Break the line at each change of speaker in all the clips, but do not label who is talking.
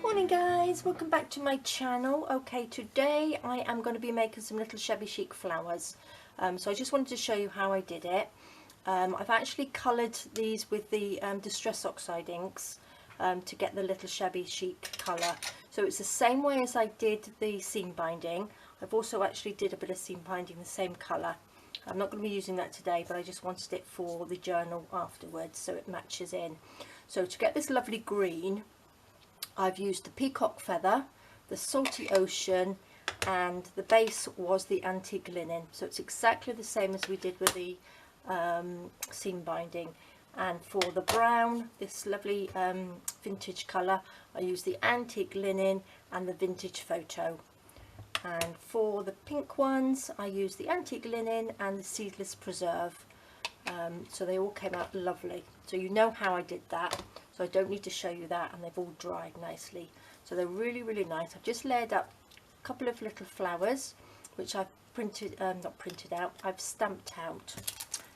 Morning guys, welcome back to my channel. Okay, today I am going to be making some little shabby chic flowers. So I just wanted to show you how I did it. I've actually coloured these with the Distress Oxide inks to get the little shabby chic colour. So it's the same way as I did the seam binding. I've also actually did a bit of seam binding the same colour. I'm not going to be using that today, but I just wanted it for the journal afterwards so it matches in. So to get this lovely green, I've used the peacock feather, the salty ocean, and the base was the antique linen. So it's exactly the same as we did with the seam binding. And for the brown, this lovely vintage colour, I used the antique linen and the vintage photo. And for the pink ones, I used the antique linen and the seedless preserve. So they all came out lovely. So you know how I did that. So I don't need to show you that, and they've all dried nicely. So they're really, really nice. I've just layered up a couple of little flowers, which I've printed, not printed out, I've stamped out,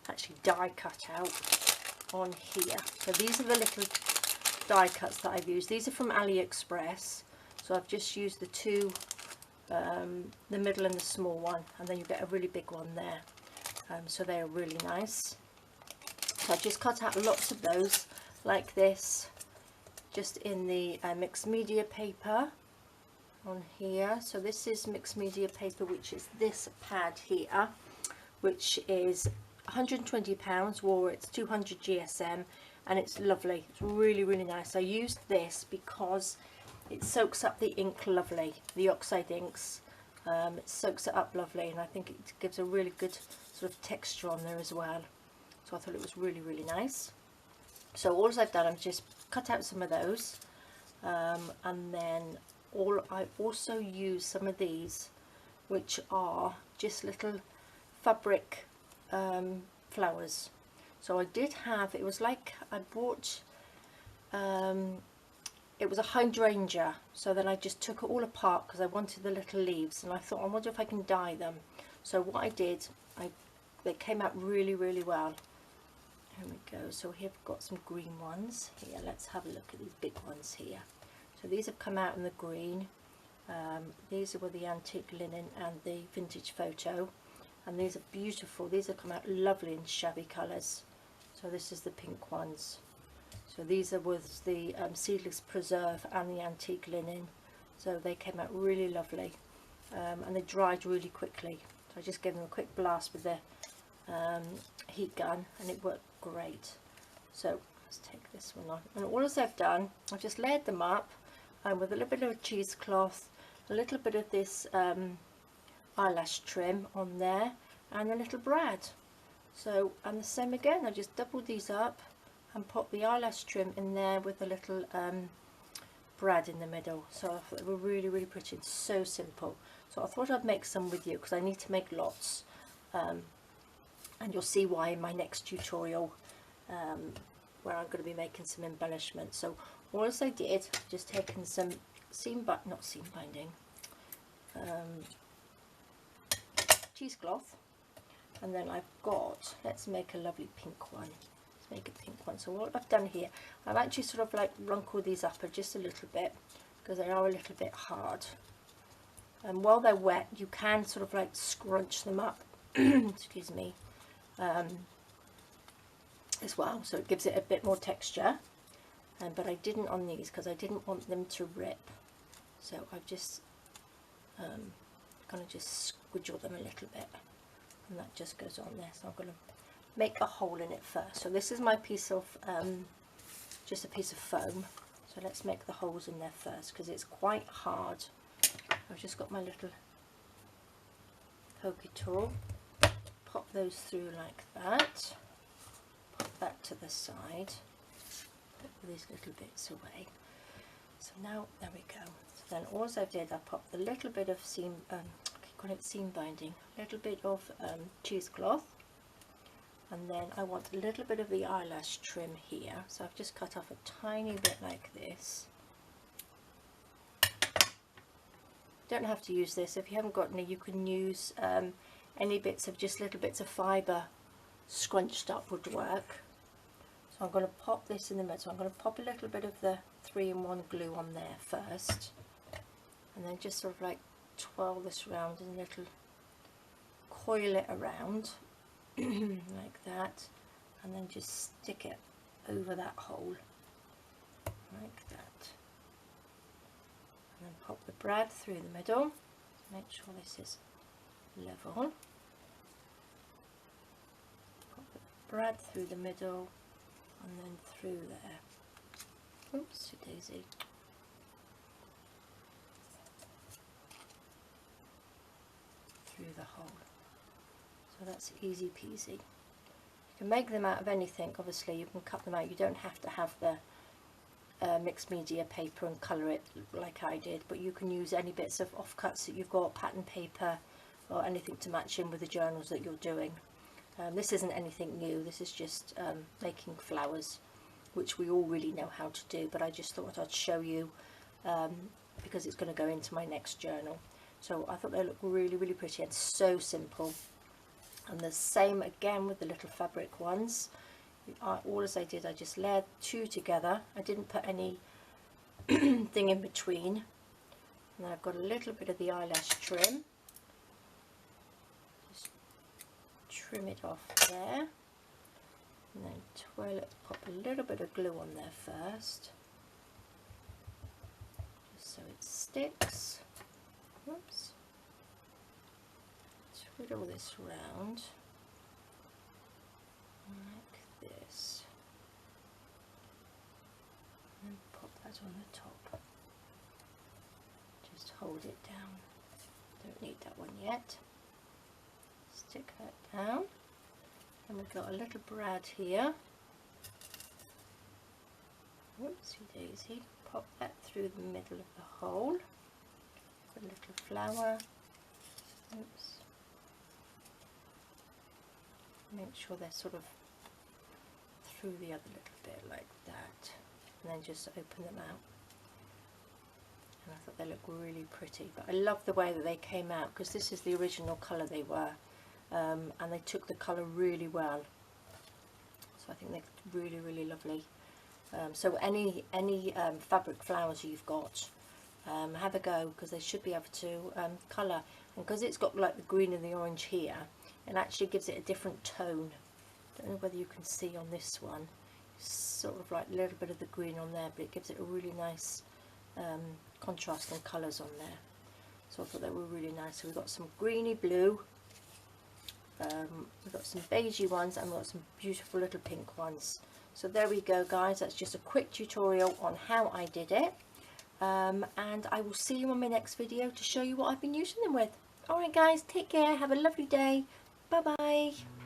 actually die cut out on here. So these are the little die cuts that I've used. These are from AliExpress. So I've just used the two, the middle and the small one, and then you get a really big one there. So they're really nice. So I've just cut out lots of those like this, just in the mixed media paper on here. So this is mixed media paper, which is this pad here, which is £120 war. It's 200 GSM, and it's lovely. It's really, really nice. I used this because it soaks up the ink lovely, the Oxide inks. It soaks it up lovely, and I think it gives a really good sort of texture on there as well. So I thought it was really, really nice. So all I've done, I've just cut out some of those, and then I also used some of these, which are just little fabric flowers. So I did have, it was like I bought, it was a hydrangea. So then I just took it all apart because I wanted the little leaves, and I thought, I wonder if I can dye them. So what I did, they came out really, really well. Here we go. So here I've got some green ones here. Let's have a look at these big ones here. So these have come out in the green. These were the antique linen and the vintage photo, and these are beautiful. These have come out lovely in shabby colours. So this is the pink ones. So these are with the seedless preserve and the antique linen. So they came out really lovely, and they dried really quickly. So I just gave them a quick blast with the heat gun, and it worked great. So let's take this one on, and all as I've done, I've just layered them up with a little bit of cheesecloth, a little bit of this eyelash trim on there, and a little brad. So, and the same again, I just doubled these up and put the eyelash trim in there with a little brad in the middle. So I thought they were really, really pretty and so simple. So I thought I'd make some with you because I need to make lots. And you'll see why in my next tutorial, where I'm going to be making some embellishments. So all as I did, just taken some cheesecloth, and then I've got, let's make a lovely pink one. Let's make a pink one. So what I've done here, I've actually sort of like wrinkled these up just a little bit because they are a little bit hard. And while they're wet, you can sort of like scrunch them up. Excuse me. As well, so it gives it a bit more texture, but I didn't on these because I didn't want them to rip. So I've just going to just squidgle them a little bit, and that just goes on there. So I'm going to make a hole in it first. So this is my piece of just a piece of foam. So let's make the holes in there first because it's quite hard. I've just got my little pokey tool. Pop those through like that, pop that to the side, put these little bits away. So now, there we go. So then all I did, I popped a little bit of seam, I keep calling it seam binding, a little bit of cheesecloth, and then I want a little bit of the eyelash trim here. So I've just cut off a tiny bit like this. Don't have to use this. If you haven't got any, you can use any bits of just little bits of fibre scrunched up would work. So I'm going to pop this in the middle. So I'm going to pop a little bit of the 3-in-1 glue on there first, and then just sort of like twirl this around and a little coil it around like that, and then just stick it over that hole like that, and then pop the brad through the middle. Make sure this is level. Pop the brad through the middle and then through there. Oopsie daisy. Through the hole. So that's easy peasy. You can make them out of anything, obviously. You can cut them out. You don't have to have the mixed media paper and colour it like I did, but you can use any bits of offcuts that you've got, pattern paper or anything to match in with the journals that you're doing. This isn't anything new, this is just making flowers, which we all really know how to do, but I just thought I'd show you because it's going to go into my next journal. So I thought they look really, really pretty and so simple. And the same again with the little fabric ones. All as I did, I just layered 2 together. I didn't put any thing in between. And I've got a little bit of the eyelash trim. Just trim it off there. And then twirl it, pop a little bit of glue on there first. Just so it sticks. Oops. Twiddle this round. Like this, and pop that on the top. Just hold it down. Don't need that one yet. Stick that down. And we've got a little brad here. Whoopsie daisy. Pop that through the middle of the hole. A little flower. Oops. Make sure they're sort of through the other little bit like that, and then just open them out. And I thought they look really pretty, but I love the way that they came out because this is the original colour they were, and they took the colour really well. So I think they're really, really lovely. So any fabric flowers you've got, have a go, because they should be able to colour, and because it's got like the green and the orange here, it actually gives it a different tone. Don't know whether you can see on this one, sort of like a little bit of the green on there, but it gives it a really nice contrast and colours on there. So I thought they were really nice. So we've got some greeny blue, we've got some beigey ones, and we've got some beautiful little pink ones. So there we go, guys. That's just a quick tutorial on how I did it, and I will see you on my next video to show you what I've been using them with. Alright guys, take care, have a lovely day. Bye bye.